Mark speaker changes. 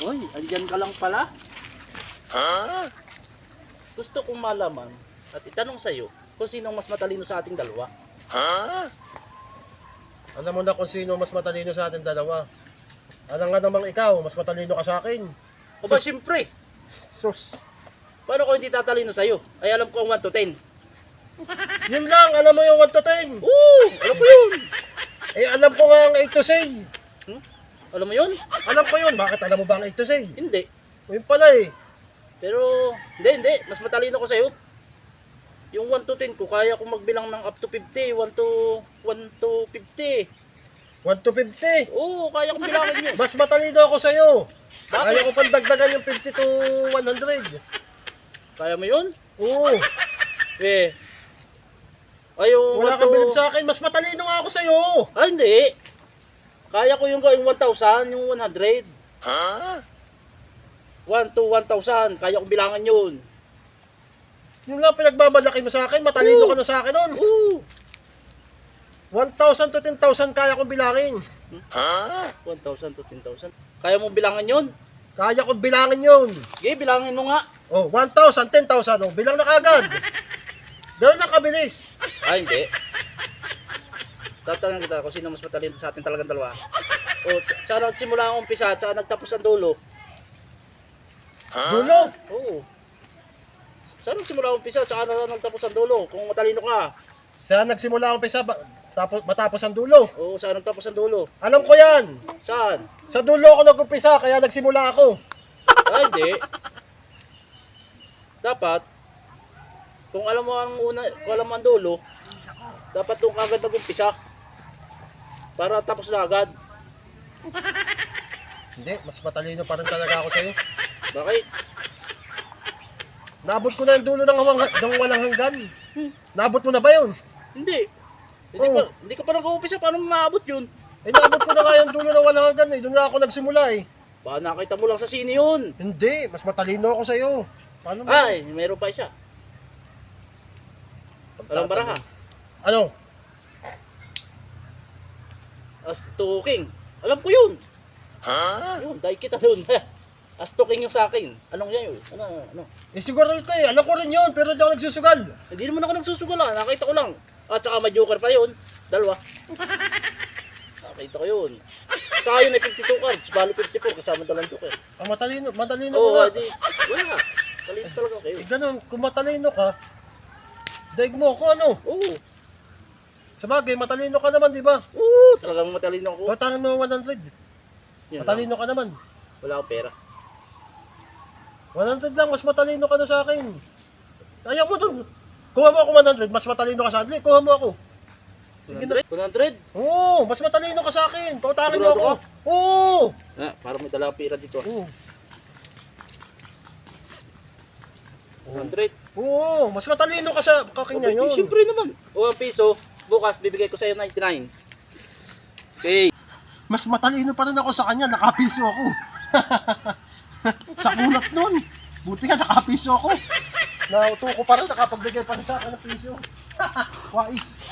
Speaker 1: Uy, andyan ka lang pala. Gusto kong malaman at itanong sa'yo kung sino mas matalino sa ating dalawa.
Speaker 2: Alam mo na kung sino mas matalino sa ating dalawa. Alam nga namang ikaw, mas matalino ka sa akin.
Speaker 1: O ba, siyempre,
Speaker 2: Sus.
Speaker 1: paano ko hindi tatalino sa'yo? Ay alam ko ang 1 to 10.
Speaker 2: Yun lang, alam mo yung 1 to 10.
Speaker 1: Oo, alam ko yun.
Speaker 2: Eh, alam ko nga ang 8 to 6.
Speaker 1: Alam mo yun?
Speaker 2: Alam ko yun, bakit alam mo ba ang 8 to 6?
Speaker 1: Hindi.
Speaker 2: Yun pala eh.
Speaker 1: Pero, hindi. Mas matalino ko sa'yo. Yung 1 to 10 ko, kaya kong magbilang ng up to 50. 1 to 50.
Speaker 2: 1 to 50.
Speaker 1: Oo, kaya kong bilangin yun.
Speaker 2: Mas matalino ako sa'yo.
Speaker 1: Bakit?
Speaker 2: Kaya ko pang dagdagan yung 50 to 100.
Speaker 1: Kaya mo yun?
Speaker 2: Oo.
Speaker 1: Eh. Ay, yung
Speaker 2: Wala
Speaker 1: 1
Speaker 2: kang
Speaker 1: to...
Speaker 2: bilib sa akin, mas matalino nga ako sa'yo.
Speaker 1: Ay, hindi. Kaya ko yung gawing 1,000, yung 100. 1 to 1,000, kaya kong bilangan yun.
Speaker 2: Yung nga pinagbabalaki mo sa akin, matalino
Speaker 1: Oo.
Speaker 2: ka na sa akin nun.
Speaker 1: Oo.
Speaker 2: 1,000 to 10,000 kaya kong bilangin.
Speaker 1: 1,000 to 10,000. Kaya mo bilangan yun?
Speaker 2: Kaya kong bilangin yun.
Speaker 1: Sige, bilangin mo nga.
Speaker 2: Oh, 1,000, 10,000. Oh, bilang na kagad. Ganoon na kabilis.
Speaker 1: Ay, hindi. Tatanungin kita kung sino mas matalino sa ating talagang dalawa. O, saan nagsimula ang umpisa at saan nagtapos ang dulo?
Speaker 2: Dulo.
Speaker 1: Oo. Saan nagsimula ang umpisa at saan nagtapos ang dulo? Kung matalino ka.
Speaker 2: Saan nagsimula ang umpisa, tapos matapos ang dulo.
Speaker 1: Oo, saan nagtapos ang dulo?
Speaker 2: Alam ko yan.
Speaker 1: Saan?
Speaker 2: Sa dulo ako nag-umpisa, kaya nagsimula ako.
Speaker 1: Ay, hindi. Dapat, kung alam mo ang una, kung alam mo ang dulo, dapat doon ka agad nag-umpisa. Para tapos na agad.
Speaker 2: Hindi, mas matalino pa rin talaga ako sa'yo.
Speaker 1: Bakit?
Speaker 2: Naabot ko na yung dulo ng walang hanggan. Naabot mo na ba yun?
Speaker 1: Hindi. Hindi,
Speaker 2: Oo.
Speaker 1: hindi ka pa nag-umpisa. Paano maabot yun?
Speaker 2: Eh, naabot ko na nga yung dulo ng walang hanggan eh. Doon na ako nagsimula eh.
Speaker 1: Baka nakita mo lang sa sine yun.
Speaker 2: Hindi, mas matalino ako sa'yo. Paano mo?
Speaker 1: Ay, mayroon pa isa. Alam baraha.
Speaker 2: Ano?
Speaker 1: As to king. Alam ko yun. Yun, dahil kita dun. As to king yung sa akin. Anong yan yun? Ano?
Speaker 2: Eh, siguro ko eh. Alam ko rin yun, pero hindi ako nagsusugal.
Speaker 1: Hindi naman ako nagsusugal ah. Nakita ko lang. At saka may joker pa yun. Dalawa. Nakita ko yun. Saka yun ay 52 cards. Bali 54 kasama dalawang joker.
Speaker 2: Ah, matalino ko
Speaker 1: Oo,
Speaker 2: nga.
Speaker 1: di. Wala. Kalit talaga kayo.
Speaker 2: Eh, ganun, kung matalino ka, daig mo ako ano.
Speaker 1: Oo.
Speaker 2: Sabagay, matalino ka naman, di ba?
Speaker 1: Oo. Talagang matalino ako.
Speaker 2: Batangan mo 100.
Speaker 1: Yun lang.
Speaker 2: Matalino ka naman.
Speaker 1: Wala akong pera.
Speaker 2: 100 lang, mas matalino ka na sa akin. Ayaw mo dun. Kuha mo ako 100, mas matalino ka sa akin. Kuha mo ako. Sige na.
Speaker 1: 100?
Speaker 2: Oo, mas matalino ka sa akin. Pautangin mo
Speaker 1: Sigurado
Speaker 2: ako.
Speaker 1: ka?
Speaker 2: Oo.
Speaker 1: Ah, parang may dala pera dito.
Speaker 2: Oo.
Speaker 1: 100.
Speaker 2: Oo, mas matalino ka sa kaking
Speaker 1: Okay,
Speaker 2: yun.
Speaker 1: siyempre naman. O 1 piso, bukas bibigay ko sa'yo 99. Okay.
Speaker 2: Mas matalino pa rin ako sa kanya, nakapiso ako. Sa kunat nun. Buti nga nakapiso ako. Nauto ko pa rin, nakapagbigay pa rin sa akin ng piso. Wais.